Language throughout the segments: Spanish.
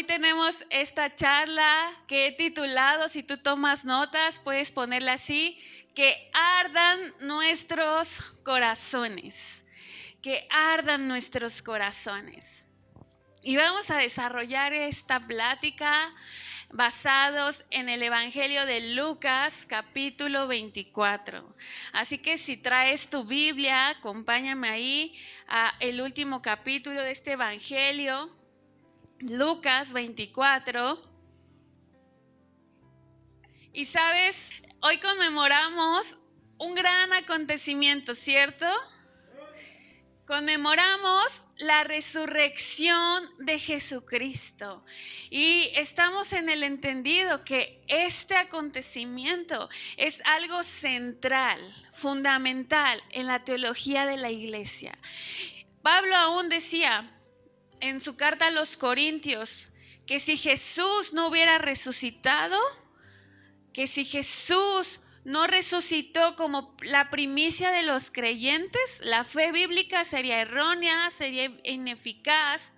hoy tenemos esta charla que he titulado, si tú tomas notas, puedes ponerla así, que ardan nuestros corazones, que ardan nuestros corazones. Y vamos a desarrollar esta plática basados en el Evangelio de Lucas, capítulo 24. Así que si traes tu Biblia, acompáñame ahí a el último capítulo de este Evangelio, Lucas 24. Y sabes, hoy conmemoramos un gran acontecimiento, ¿cierto? Conmemoramos la resurrección de Jesucristo y estamos en el entendido que este acontecimiento es algo central, fundamental en la teología de la iglesia. Pablo aún decía en su carta a los Corintios que si Jesús no hubiera resucitado, que si Jesús no resucitó como la primicia de los creyentes, la fe bíblica sería errónea, sería ineficaz,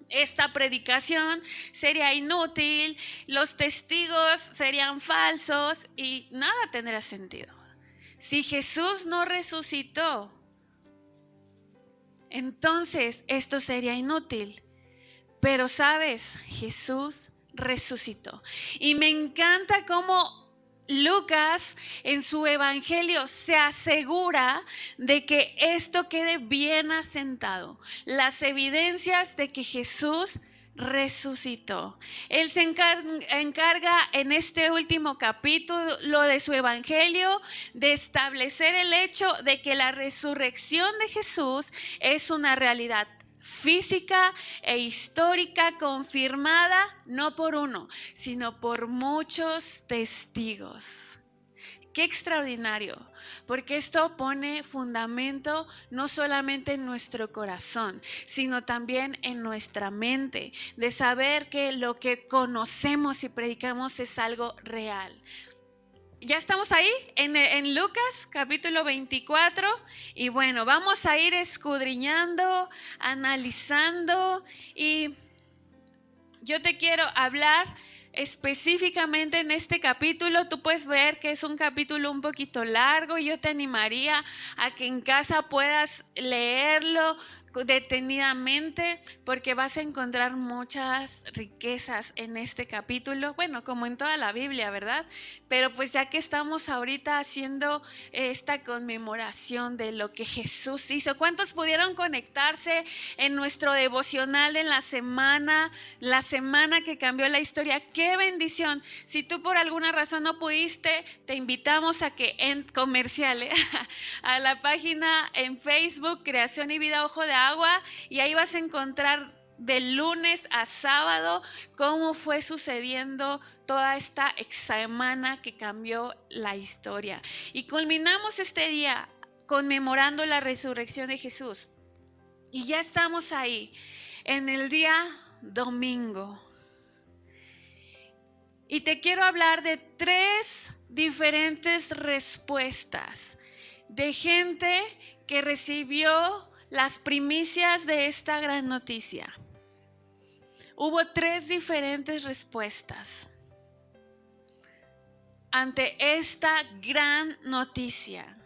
esta predicación sería inútil, los testigos serían falsos y nada tendrá sentido. Si Jesús no resucitó, entonces esto sería inútil. Pero sabes, Jesús resucitó. Y me encanta cómo Lucas en su evangelio se asegura de que esto quede bien asentado. Las evidencias de que Jesús resucitó. Él se encarga en este último capítulo de su evangelio de establecer el hecho de que la resurrección de Jesús es una realidad física e histórica confirmada no por uno, sino por muchos testigos. Qué extraordinario, porque esto pone fundamento no solamente en nuestro corazón, sino también en nuestra mente, de saber que lo que conocemos y predicamos es algo real. Ya estamos ahí en Lucas capítulo 24 y bueno, vamos a ir escudriñando, analizando y yo te quiero hablar específicamente en este capítulo. Tú puedes ver que es un capítulo un poquito largo y yo te animaría a que en casa puedas leerlo detenidamente porque vas a encontrar muchas riquezas en este capítulo, bueno, como en toda la Biblia, ¿verdad? Pero pues ya que estamos ahorita haciendo esta conmemoración de lo que Jesús hizo, ¿cuántos pudieron conectarse en nuestro devocional en la semana que cambió la historia? ¡Qué bendición! Si tú por alguna razón no pudiste, te invitamos a que en comerciales a la página en Facebook Creación y Vida Ojo de Agua y ahí vas a encontrar de lunes a sábado cómo fue sucediendo toda esta semana que cambió la historia. Y culminamos este día conmemorando la resurrección de Jesús. Y ya estamos ahí en el día domingo. Y te quiero hablar de 3 diferentes respuestas de gente que recibió las primicias de esta gran noticia. Hubo 3 diferentes respuestas ante esta gran noticia.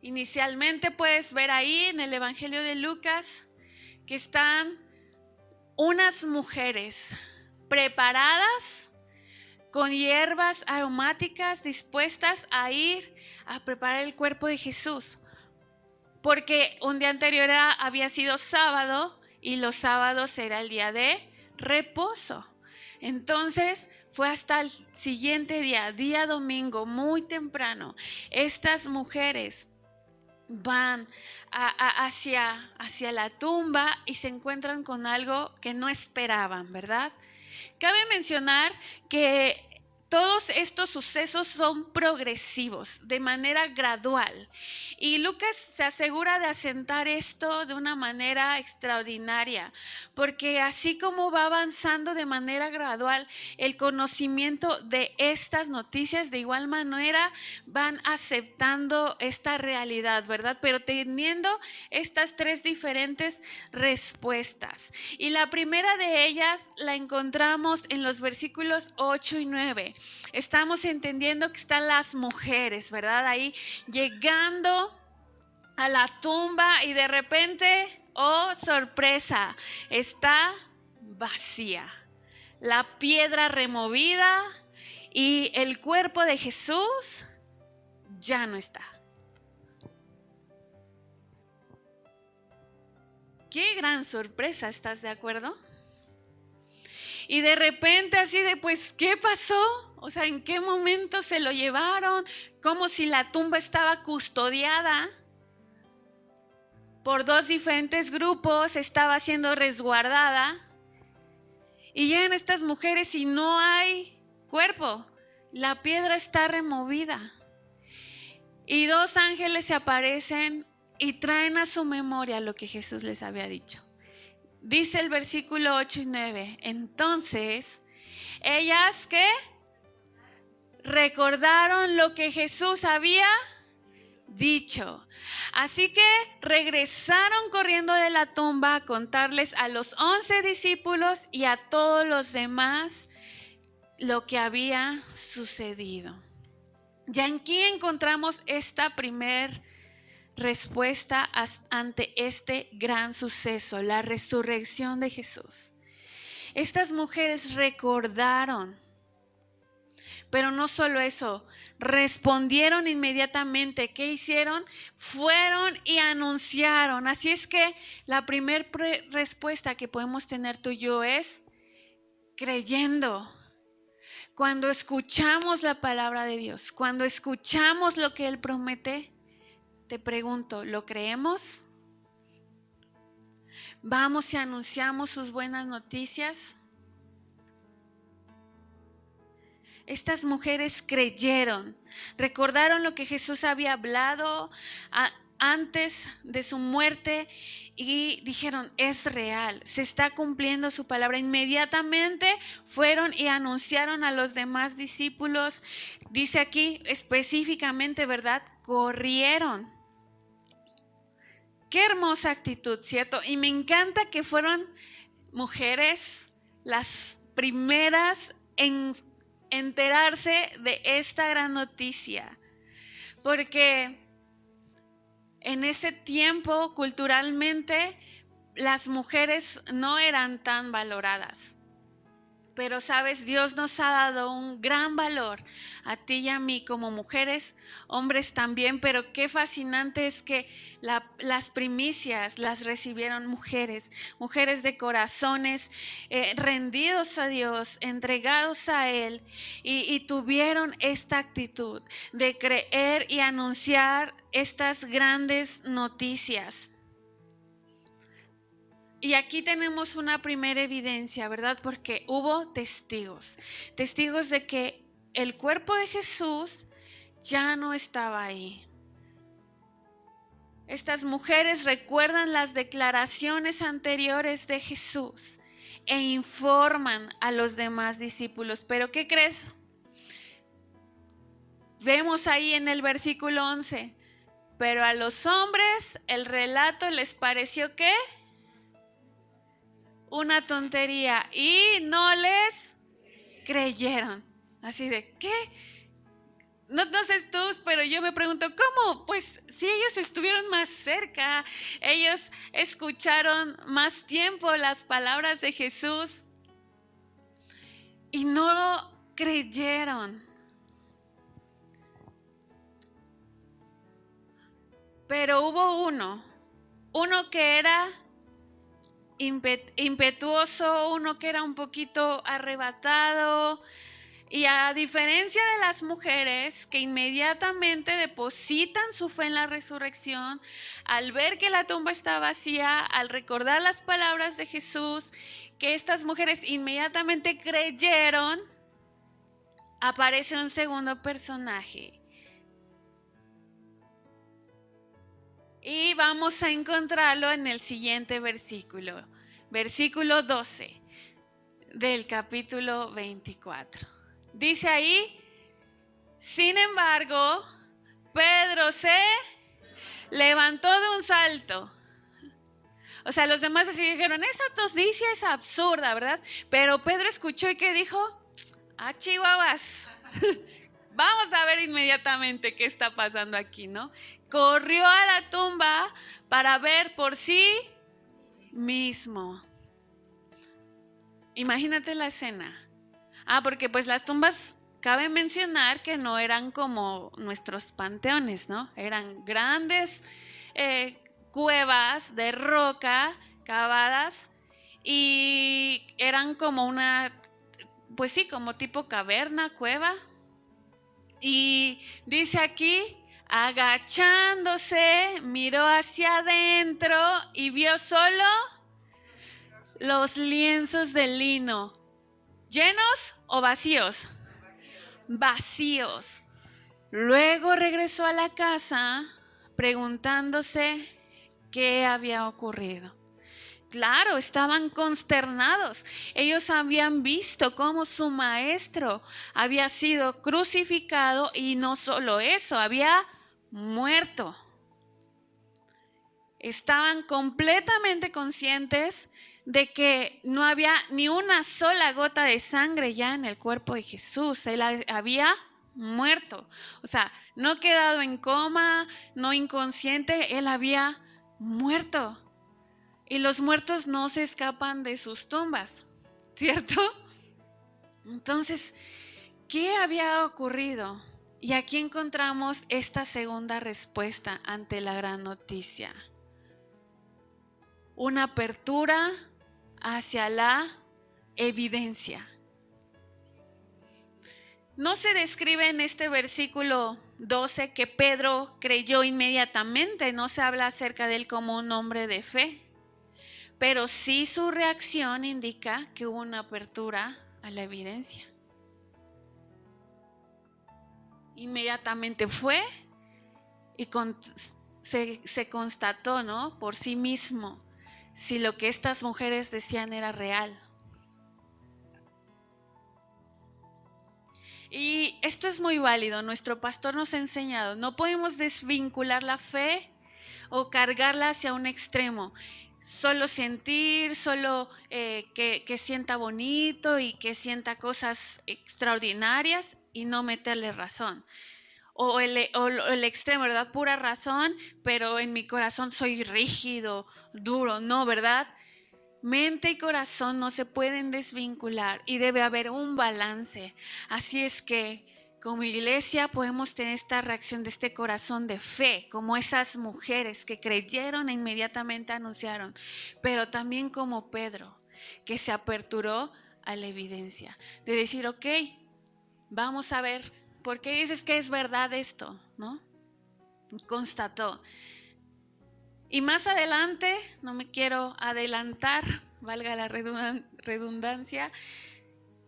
Inicialmente puedes ver ahí en el Evangelio de Lucas que están unas mujeres preparadas con hierbas aromáticas dispuestas a ir a preparar el cuerpo de Jesús. Porque un día anterior había sido sábado y los sábados era el día de reposo. Entonces fue hasta el siguiente día domingo, muy temprano. Estas mujeres van hacia la tumba y se encuentran con algo que no esperaban, ¿verdad? Cabe mencionar que todos estos sucesos son progresivos, de manera gradual. Y Lucas se asegura de asentar esto de una manera extraordinaria, porque así como va avanzando de manera gradual el conocimiento de estas noticias, de igual manera van aceptando esta realidad, ¿verdad? Pero teniendo estas tres diferentes respuestas. Y la primera de ellas la encontramos en los versículos 8 y 9. Estamos entendiendo que están las mujeres, ¿verdad? Ahí llegando a la tumba y de repente, oh sorpresa, está vacía. La piedra removida y el cuerpo de Jesús ya no está. Qué gran sorpresa, ¿estás de acuerdo? Y de repente así de, pues, ¿qué pasó? O sea, ¿en qué momento se lo llevaron? Como si la tumba estaba custodiada por dos diferentes grupos, estaba siendo resguardada. Y llegan estas mujeres y no hay cuerpo. La piedra está removida. Y dos ángeles se aparecen y traen a su memoria lo que Jesús les había dicho. Dice el versículo 8 y 9. Entonces, ellas ¿qué? Recordaron lo que Jesús había dicho. Así que regresaron corriendo de la tumba a contarles a los 11 discípulos y a todos los demás lo que había sucedido. Ya aquí encontramos esta primer respuesta ante este gran suceso, la resurrección de Jesús. Estas mujeres recordaron, pero no solo eso, respondieron inmediatamente. ¿Qué hicieron? Fueron y anunciaron. Así es que la primera respuesta que podemos tener tú y yo es creyendo. Cuando escuchamos la palabra de Dios, cuando escuchamos lo que Él promete, te pregunto, ¿lo creemos? ¿Vamos y anunciamos sus buenas noticias? Estas mujeres creyeron, recordaron lo que Jesús había hablado antes de su muerte y dijeron, es real, se está cumpliendo su palabra. Inmediatamente fueron y anunciaron a los demás discípulos. Dice aquí específicamente, ¿verdad? Corrieron. Qué hermosa actitud, ¿cierto? Y me encanta que fueron mujeres las primeras en enterarse de esta gran noticia, porque en ese tiempo culturalmente las mujeres no eran tan valoradas. Pero sabes, Dios nos ha dado un gran valor a ti y a mí como mujeres, hombres también, pero qué fascinante es que las primicias las recibieron mujeres de corazones rendidos a Dios, entregados a Él y tuvieron esta actitud de creer y anunciar estas grandes noticias. Y aquí tenemos una primera evidencia, ¿verdad? Porque hubo testigos de que el cuerpo de Jesús ya no estaba ahí. Estas mujeres recuerdan las declaraciones anteriores de Jesús e informan a los demás discípulos. ¿Pero qué crees? Vemos ahí en el versículo 11, pero a los hombres el relato les pareció ¿qué? Una tontería y no les creyeron. Así de, ¿qué? No sé tú, pero yo me pregunto, ¿cómo? Pues si ellos estuvieron más cerca, ellos escucharon más tiempo las palabras de Jesús y no creyeron. Pero hubo uno que era impetuoso, uno que era un poquito arrebatado. Y a diferencia de las mujeres que inmediatamente depositan su fe en la resurrección, al ver que la tumba está vacía, al recordar las palabras de Jesús, que estas mujeres inmediatamente creyeron, aparece un segundo personaje. Y vamos a encontrarlo en el siguiente versículo. Versículo 12 del capítulo 24. Dice ahí, sin embargo, Pedro se levantó de un salto. O sea, los demás así dijeron, esa tosdicia es absurda, ¿verdad? Pero Pedro escuchó y ¿qué dijo? Ah, chihuahuas. Vamos a ver inmediatamente qué está pasando aquí, ¿no? Corrió a la tumba para ver por sí mismo. Imagínate la escena. Porque pues las tumbas, cabe mencionar que no eran como nuestros panteones, ¿no? Eran grandes cuevas de roca cavadas y eran como una, pues sí, como tipo caverna, cueva. Y dice aquí, agachándose, miró hacia adentro y vio solo los lienzos de lino. ¿Llenos o vacíos? Vacíos. Luego regresó a la casa preguntándose qué había ocurrido. Claro, estaban consternados. Ellos habían visto cómo su maestro había sido crucificado y no solo eso, había muerto. Estaban completamente conscientes de que no había ni una sola gota de sangre ya en el cuerpo de Jesús. Él había muerto. O sea, no quedado en coma, no inconsciente, él había muerto. Y los muertos no se escapan de sus tumbas, ¿cierto? Entonces, ¿qué había ocurrido? Y aquí encontramos esta segunda respuesta ante la gran noticia. Una apertura hacia la evidencia. No se describe en este versículo 12 que Pedro creyó inmediatamente, no se habla acerca de él como un hombre de fe, pero sí su reacción indica que hubo una apertura a la evidencia. Inmediatamente fue y se constató, ¿no? Por sí mismo si lo que estas mujeres decían era real. Y esto es muy válido, nuestro pastor nos ha enseñado, no podemos desvincular la fe o cargarla hacia un extremo. Solo sentir, solo que sienta bonito y que sienta cosas extraordinarias y no meterle razón. O el extremo, ¿verdad? Pura razón, pero en mi corazón soy rígido, duro, no, ¿verdad? Mente y corazón no se pueden desvincular y debe haber un balance. Así es que como iglesia podemos tener esta reacción de este corazón de fe, como esas mujeres que creyeron e inmediatamente anunciaron, pero también como Pedro, que se aperturó a la evidencia, de decir, ok, vamos a ver, ¿por qué dices que es verdad esto? ¿No? Constató. Y más adelante, no me quiero adelantar, valga la redundancia,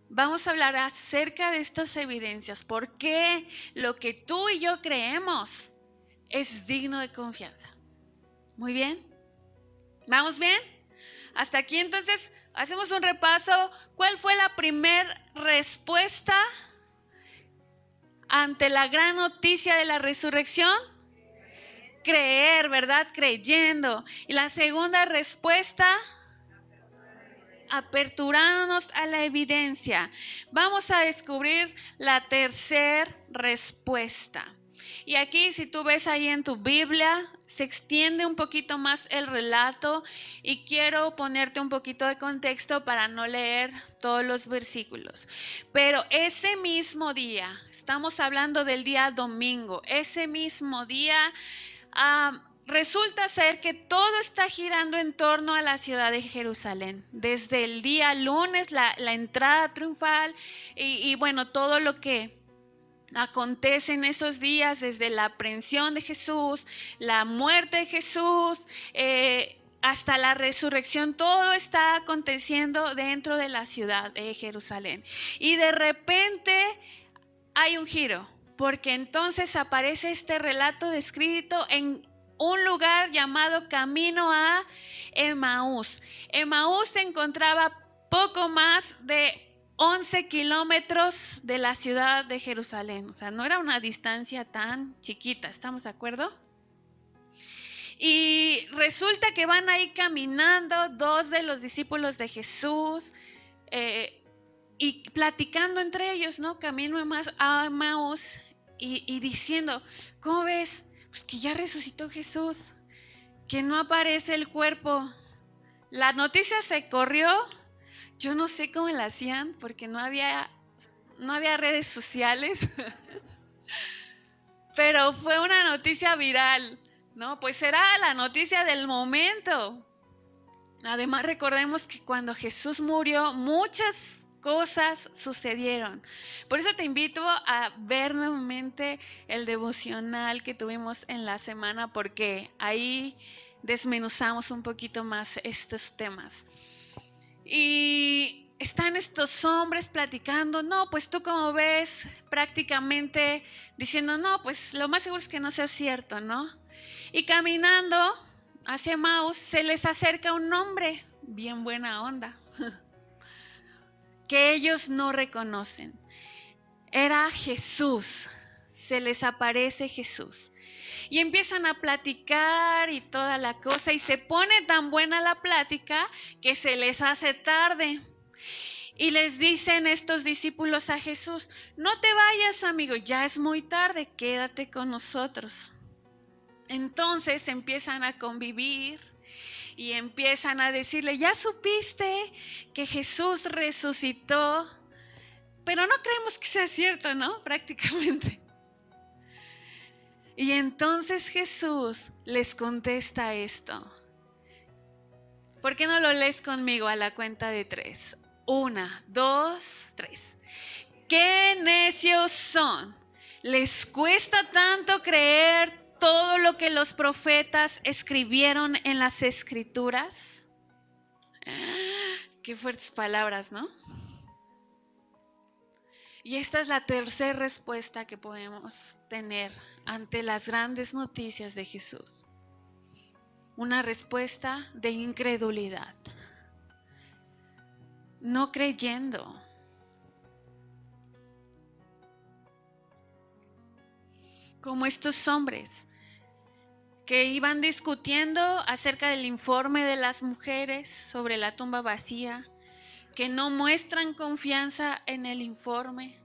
vamos a hablar acerca de estas evidencias, por qué lo que tú y yo creemos es digno de confianza. Muy bien, ¿vamos bien? Hasta aquí entonces hacemos un repaso. ¿Cuál fue la primera respuesta ante la gran noticia de la resurrección? Creer, ¿verdad? Creyendo. Y la segunda respuesta, aperturándonos a la evidencia. Vamos a descubrir la tercera respuesta. Y aquí, si tú ves ahí en tu Biblia, se extiende un poquito más el relato y quiero ponerte un poquito de contexto para no leer todos los versículos. Pero ese mismo día, estamos hablando del día domingo, ese mismo día, resulta ser que todo está girando en torno a la ciudad de Jerusalén. Desde el día lunes, la entrada triunfal y bueno, todo lo que acontece en esos días, desde la aprehensión de Jesús, la muerte de Jesús, hasta la resurrección, todo está aconteciendo dentro de la ciudad de Jerusalén. Y de repente hay un giro, porque entonces aparece este relato descrito en un lugar llamado Camino a Emaús. Emaús se encontraba poco más de 11 kilómetros de la ciudad de Jerusalén. O sea, no era una distancia tan chiquita, ¿estamos de acuerdo? Y resulta que van ahí caminando dos de los discípulos de Jesús y platicando entre ellos, ¿no? Camino a Emaús y diciendo, ¿cómo ves? Pues que ya resucitó Jesús, que no aparece el cuerpo. La noticia se corrió, yo no sé cómo la hacían porque no había redes sociales, pero fue una noticia viral, ¿no? Pues era la noticia del momento. Además, recordemos que cuando Jesús murió, muchas cosas sucedieron. Por eso te invito a ver nuevamente el devocional que tuvimos en la semana, porque ahí desmenuzamos un poquito más estos temas. Y están estos hombres platicando, no, pues tú como ves, prácticamente diciendo, no, pues lo más seguro es que no sea cierto, ¿no? Y caminando hacia Emaús se les acerca un hombre, bien buena onda, que ellos no reconocen. Era Jesús, se les aparece Jesús. Y empiezan a platicar y toda la cosa, y se pone tan buena la plática que se les hace tarde. Y les dicen estos discípulos a Jesús, no te vayas, amigo, ya es muy tarde, quédate con nosotros. Entonces empiezan a convivir y empiezan a decirle, ya supiste que Jesús resucitó, pero no creemos que sea cierto, ¿no? Prácticamente. Y entonces Jesús les contesta esto. ¿Por qué no lo lees conmigo a la cuenta de 3? 1, 2, 3. ¡Qué necios son! ¿Les cuesta tanto creer todo lo que los profetas escribieron en las Escrituras? Qué fuertes palabras, ¿no? Y esta es la tercera respuesta que podemos tener ante las grandes noticias de Jesús. Una respuesta de incredulidad. No creyendo. Como estos hombres que iban discutiendo acerca del informe de las mujeres sobre la tumba vacía, que no muestran confianza en el informe,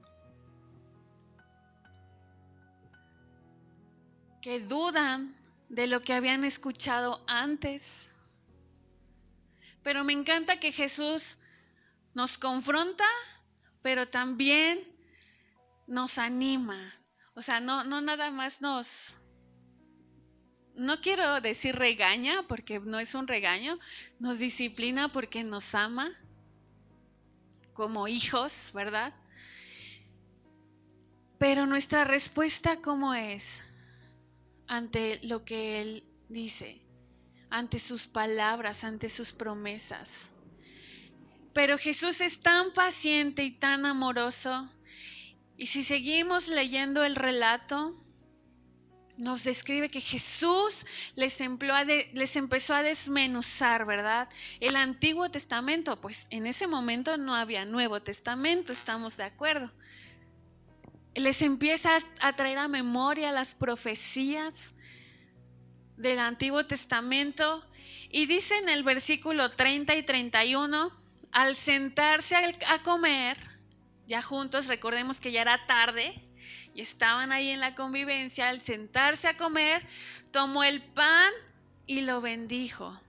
que dudan de lo que habían escuchado antes. Pero me encanta que Jesús nos confronta, pero también nos anima. O sea, no nada más no quiero decir regaña, porque no es un regaño, nos disciplina porque nos ama como hijos, ¿verdad? Pero nuestra respuesta, ¿cómo es? Ante lo que Él dice, ante sus palabras, ante sus promesas. Pero Jesús es tan paciente y tan amoroso. Y si seguimos leyendo el relato, nos describe que Jesús les empezó a desmenuzar, ¿verdad? El Antiguo Testamento, pues en ese momento no había Nuevo Testamento, estamos de acuerdo. Les empieza a traer a memoria las profecías del Antiguo Testamento y dice en el versículo 30 y 31, al sentarse a comer, ya juntos, recordemos que ya era tarde y estaban ahí en la convivencia, al sentarse a comer, tomó el pan y lo bendijo.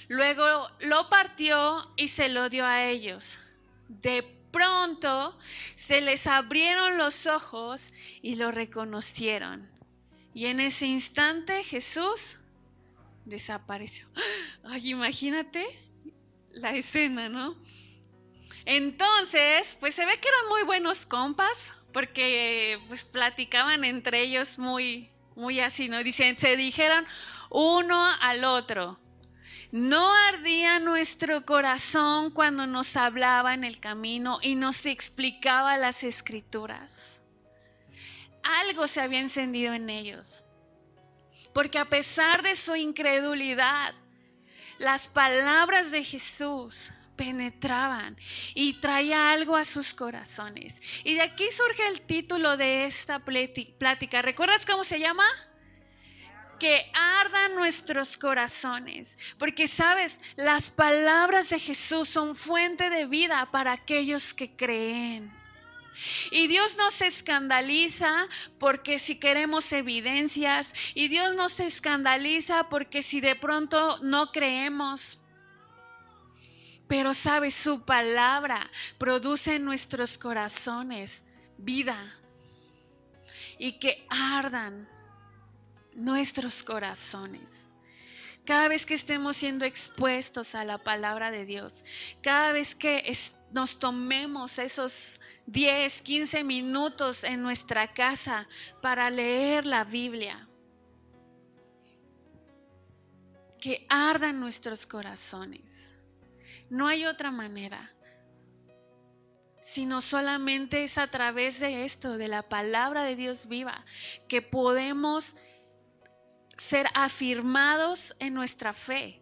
Luego lo partió y se lo dio a ellos. De pronto se les abrieron los ojos y lo reconocieron. Y en ese instante Jesús desapareció. Ay, imagínate la escena, ¿no? Entonces, pues se ve que eran muy buenos compas, porque pues platicaban entre ellos muy así, ¿no? Dicen, se dijeron uno al otro, No ardía nuestro corazón cuando nos hablaba en el camino y nos explicaba las escrituras. Algo se había encendido en ellos. Porque a pesar de su incredulidad, las palabras de Jesús penetraban y traía algo a sus corazones. Y de aquí surge el título de esta plática. ¿Recuerdas cómo se llama? Que ardan nuestros corazones. Porque sabes, las palabras de Jesús son fuente de vida para aquellos que creen. Y Dios no se escandaliza porque si queremos evidencias, y Dios no se escandaliza porque si de pronto no creemos. Pero sabes, su palabra produce en nuestros corazones vida y que ardan nuestros corazones. Cada vez que estemos siendo expuestos a la palabra de Dios, cada vez que nos tomemos esos 10, 15 minutos en nuestra casa para leer la Biblia, que ardan nuestros corazones. No hay otra manera, sino solamente es a través de esto, de la palabra de Dios viva, que podemos ser afirmados en nuestra fe,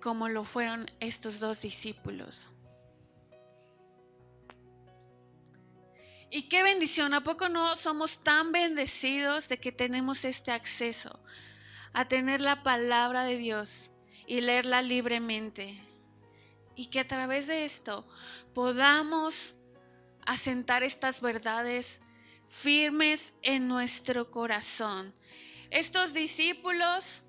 como lo fueron estos dos discípulos. Y qué bendición, ¿a poco no somos tan bendecidos de que tenemos este acceso a tener la palabra de Dios y leerla libremente? Y que a través de esto podamos asentar estas verdades firmes en nuestro corazón. Estos discípulos,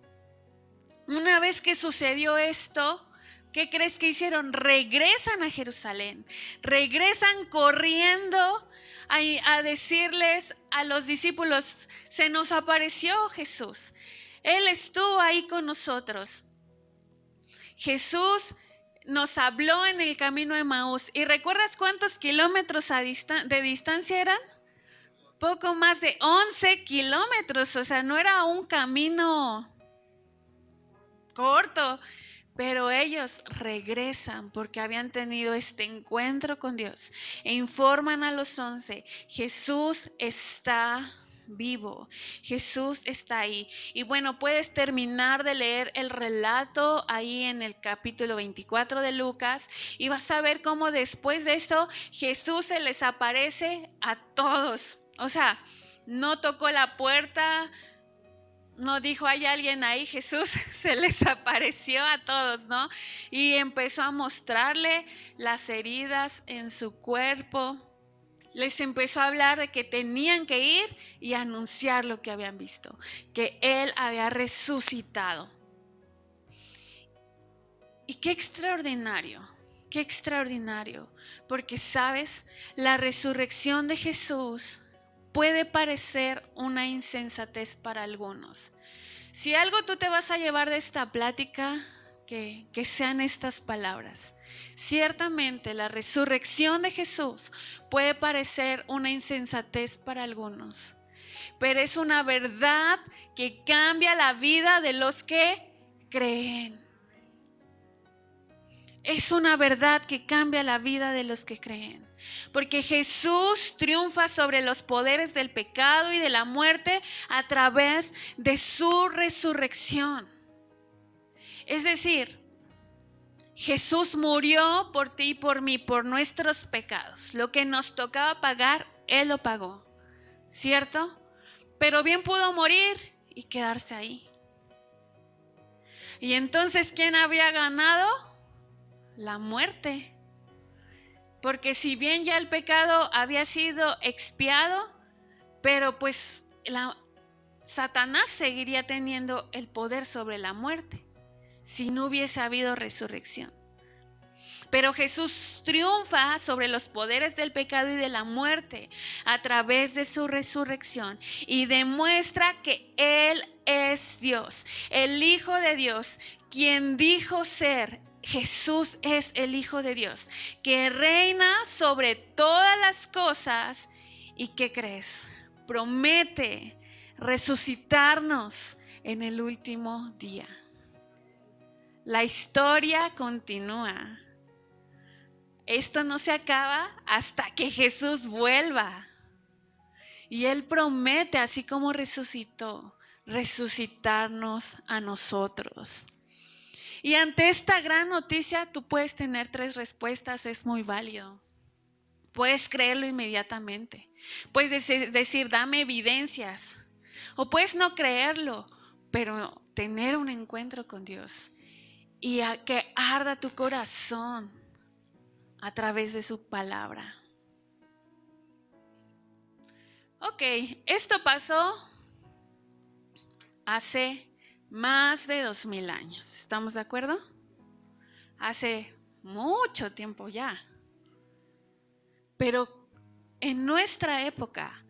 una vez que sucedió esto, ¿qué crees que hicieron? Regresan a Jerusalén, regresan corriendo a decirles a los discípulos, se nos apareció Jesús, Él estuvo ahí con nosotros. Jesús nos habló en el camino de Emaús. ¿Y recuerdas cuántos kilómetros de distancia eran? Poco más de 11 kilómetros, o sea, no era un camino corto, pero ellos regresan porque habían tenido este encuentro con Dios e informan a los 11, Jesús está vivo, Jesús está ahí. Y bueno, puedes terminar de leer el relato ahí en el capítulo 24 de Lucas y vas a ver cómo después de esto Jesús se les aparece a todos. O sea, no tocó la puerta, no dijo, hay alguien ahí, Jesús se les apareció a todos, ¿no? Y empezó a mostrarle las heridas en su cuerpo. Les empezó a hablar de que tenían que ir y anunciar lo que habían visto, que Él había resucitado. Y qué extraordinario, porque sabes, la resurrección de Jesús puede parecer una insensatez para algunos. Si algo tú te vas a llevar de esta plática, que sean estas palabras. Ciertamente la resurrección de Jesús puede parecer una insensatez para algunos, pero es una verdad que cambia la vida de los que creen. Es una verdad que cambia la vida de los que creen. Porque Jesús triunfa sobre los poderes del pecado y de la muerte a través de su resurrección. Es decir, Jesús murió por ti y por mí, por nuestros pecados. Lo que nos tocaba pagar, Él lo pagó, ¿cierto? Pero bien pudo morir y quedarse ahí. Y entonces, ¿quién habría ganado? La muerte. Porque si bien ya el pecado había sido expiado, pero pues Satanás seguiría teniendo el poder sobre la muerte si no hubiese habido resurrección. Pero Jesús triunfa sobre los poderes del pecado y de la muerte a través de su resurrección y demuestra que Él es Dios, el Hijo de Dios, quien dijo ser. Jesús es el Hijo de Dios, que reina sobre todas las cosas y ¿qué crees? Promete resucitarnos en el último día. La historia continúa. Esto no se acaba hasta que Jesús vuelva. Y Él promete, así como resucitó, resucitarnos a nosotros. Y ante esta gran noticia, tú puedes tener 3 respuestas, es muy válido. Puedes creerlo inmediatamente. Puedes decir, dame evidencias. O puedes no creerlo, pero tener un encuentro con Dios. Y que arda tu corazón a través de su palabra. Ok, esto pasó hace más de 2000 años. ¿Estamos de acuerdo? Hace mucho tiempo ya. Pero en nuestra época,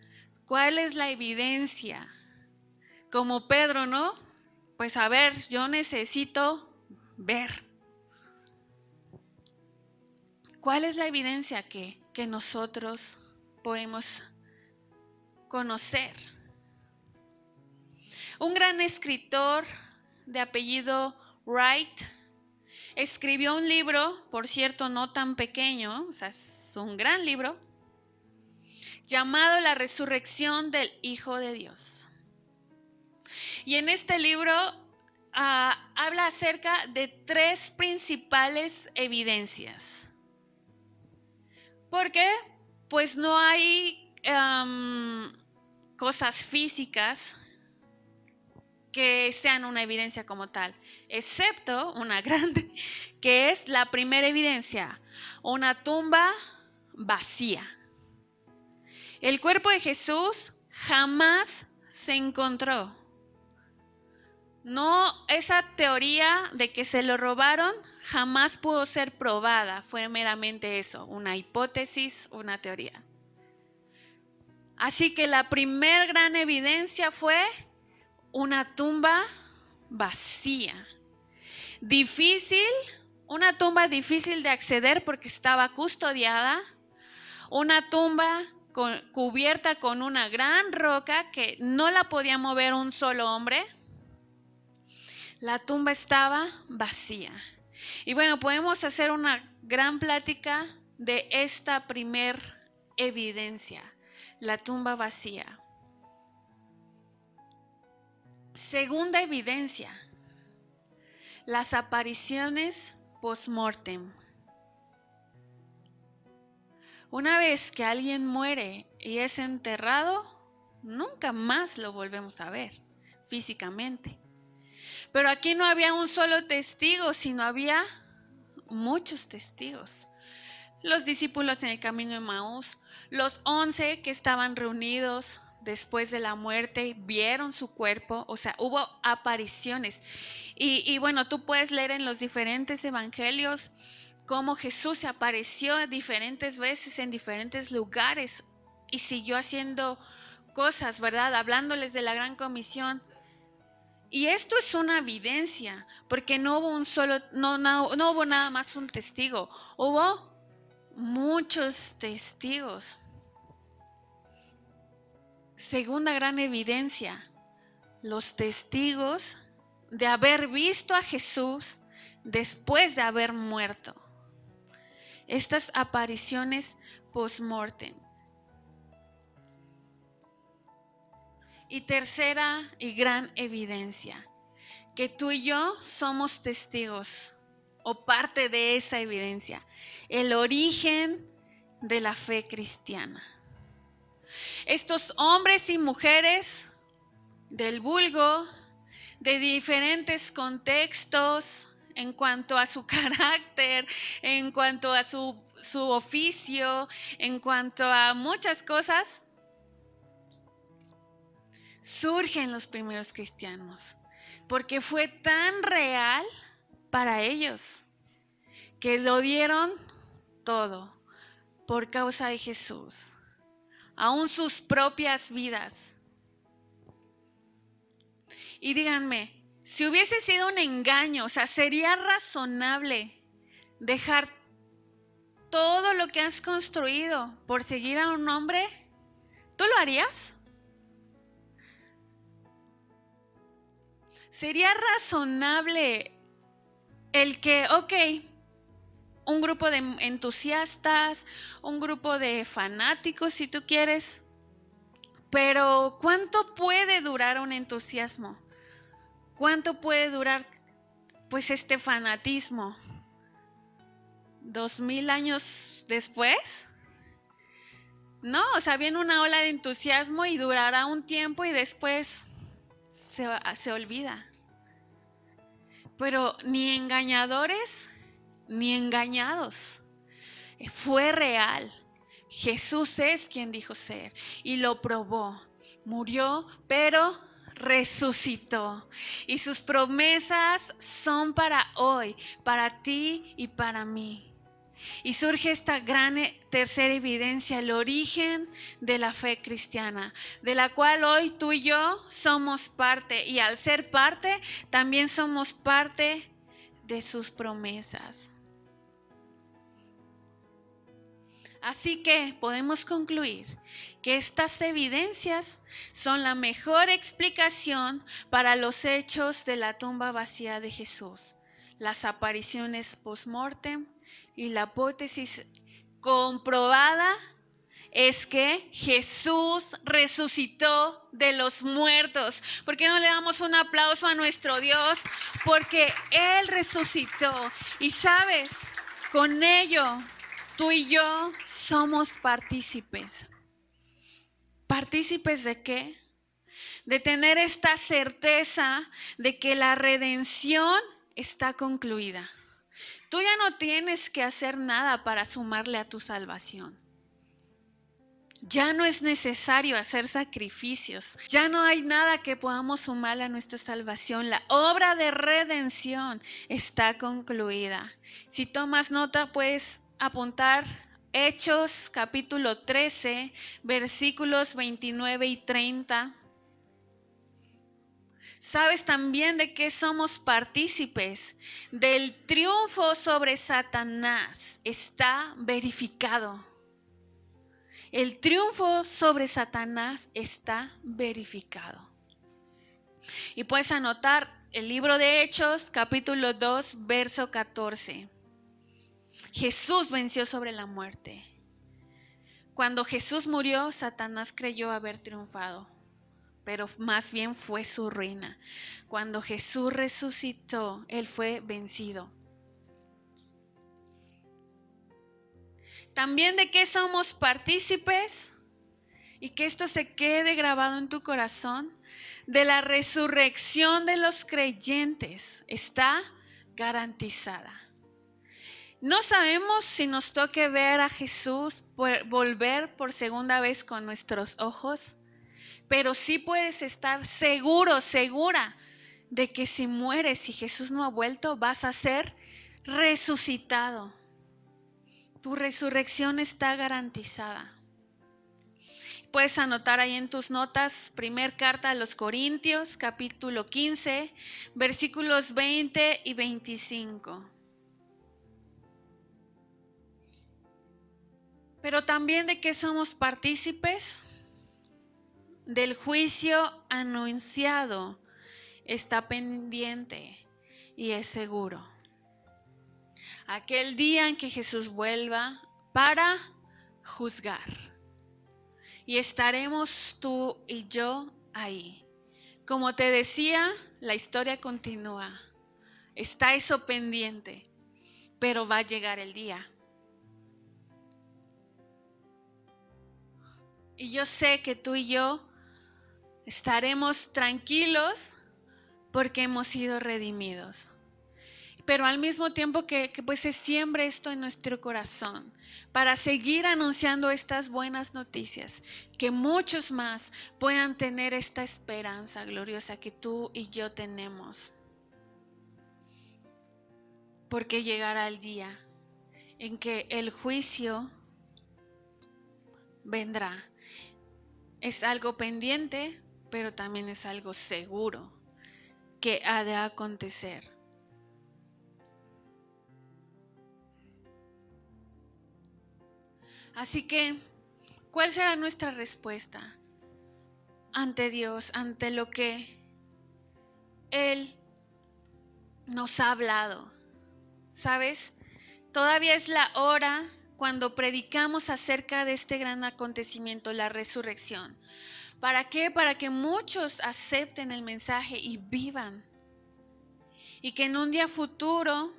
¿cuál es la evidencia? Como Pedro, ¿no? Pues a ver, yo necesito ver. ¿Cuál es la evidencia que nosotros podemos conocer? Un gran escritor de apellido Wright escribió un libro, por cierto, no tan pequeño, o sea, es un gran libro, llamado La Resurrección del Hijo de Dios. Y en este libro habla acerca de 3 principales evidencias. ¿Por qué? Pues no hay cosas físicas que sean una evidencia como tal, excepto una grande, que es la primera evidencia, una tumba vacía. El cuerpo de Jesús jamás se encontró. No, esa teoría de que se lo robaron jamás pudo ser probada, fue meramente eso, una hipótesis, una teoría. Así que la primer gran evidencia fue una tumba vacía. Difícil, una tumba difícil de acceder porque estaba custodiada, una tumba cubierta con una gran roca que no la podía mover un solo hombre. La tumba estaba vacía. Y bueno, podemos hacer una gran plática de esta primer evidencia, la tumba vacía. Segunda evidencia, las apariciones post-mortem. Una vez que alguien muere y es enterrado, nunca más lo volvemos a ver físicamente. Pero aquí no había un solo testigo, sino había muchos testigos. Los discípulos en el camino de Emaús, los 11 que estaban reunidos después de la muerte, vieron su cuerpo, o sea, hubo apariciones. Y bueno, tú puedes leer en los diferentes evangelios cómo Jesús se apareció diferentes veces en diferentes lugares y siguió haciendo cosas, ¿verdad? Hablándoles de la gran comisión. Y esto es una evidencia, porque no hubo no hubo nada más un testigo, hubo muchos testigos. Segunda gran evidencia, los testigos de haber visto a Jesús después de haber muerto. Estas apariciones post-mortem. Y tercera y gran evidencia, que tú y yo somos testigos o parte de esa evidencia, el origen de la fe cristiana. Estos hombres y mujeres del vulgo, de diferentes contextos en cuanto a su carácter, en cuanto a su oficio, en cuanto a muchas cosas, surgen los primeros cristianos, porque fue tan real para ellos que lo dieron todo por causa de Jesús, aún sus propias vidas. Y díganme, si hubiese sido un engaño, o sea, ¿sería razonable dejar todo lo que has construido por seguir a un hombre? ¿Tú lo harías? ¿Sería razonable el que, un grupo de entusiastas, un grupo de fanáticos si tú quieres, pero ¿cuánto puede durar un entusiasmo? ¿Cuánto puede durar pues este fanatismo? ¿2000 años después? No, o sea, viene una ola de entusiasmo y durará un tiempo y después se olvida. Pero ni engañadores ni engañados. Fue real. Jesús es quien dijo ser y lo probó. Murió, pero resucitó. Y sus promesas son para hoy, para ti y para mí. Y surge esta gran tercera evidencia, el origen de la fe cristiana, de la cual hoy tú y yo somos parte. Y al ser parte, también somos parte de sus promesas. Así que podemos concluir que estas evidencias son la mejor explicación para los hechos de la tumba vacía de Jesús, las apariciones post-mortem y la hipótesis comprobada es que Jesús resucitó de los muertos. ¿Por qué no le damos un aplauso a nuestro Dios? Porque Él resucitó. Y sabes, con ello tú y yo somos partícipes. ¿Partícipes de qué? De tener esta certeza de que la redención está concluida. Tú ya no tienes que hacer nada para sumarle a tu salvación. Ya no es necesario hacer sacrificios. Ya no hay nada que podamos sumarle a nuestra salvación. La obra de redención está concluida. Si tomas nota, puedes apuntar Hechos capítulo 13, versículos 29 y 30. ¿Sabes también de qué somos partícipes? Del triunfo sobre Satanás está verificado. El triunfo sobre Satanás está verificado. Y puedes anotar el libro de Hechos, capítulo 2, verso 14. Jesús venció sobre la muerte. Cuando Jesús murió, Satanás creyó haber triunfado, pero más bien fue su ruina. Cuando Jesús resucitó, Él fue vencido. También de qué somos partícipes y que esto se quede grabado en tu corazón, de la resurrección de los creyentes está garantizada. No sabemos si nos toque ver a Jesús volver por segunda vez con nuestros ojos, pero sí puedes estar seguro, segura de que si mueres y Jesús no ha vuelto, vas a ser resucitado. Tu resurrección está garantizada. Puedes anotar ahí en tus notas, primer carta a los Corintios, capítulo 15, versículos 20 y 25. Pero también de qué somos partícipes, del juicio anunciado, está pendiente y es seguro. Aquel día en que Jesús vuelva para juzgar. Y estaremos tú y yo ahí. Como te decía, la historia continúa. Está eso pendiente, pero va a llegar el día. Y yo sé que tú y yo estaremos tranquilos porque hemos sido redimidos. Pero al mismo tiempo que pues se siembre esto en nuestro corazón para seguir anunciando estas buenas noticias, que muchos más puedan tener esta esperanza gloriosa que tú y yo tenemos. Porque llegará el día en que el juicio vendrá. Es algo pendiente, pero también es algo seguro que ha de acontecer. Así que, ¿cuál será nuestra respuesta ante Dios, ante lo que Él nos ha hablado? ¿sabes? Todavía es la hora cuando predicamos acerca de este gran acontecimiento, la resurrección. ¿Para qué? Para que muchos acepten el mensaje y vivan. Y que en un día futuro,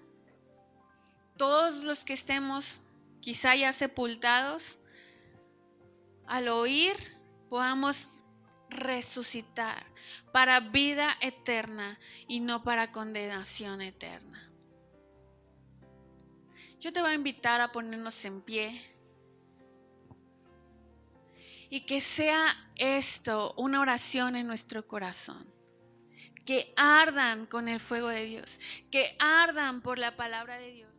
todos los que estemos quizá ya sepultados, al oír podamos resucitar para vida eterna y no para condenación eterna. Yo te voy a invitar a ponernos en pie y que sea esto una oración en nuestro corazón. Que ardan con el fuego de Dios, que ardan por la palabra de Dios.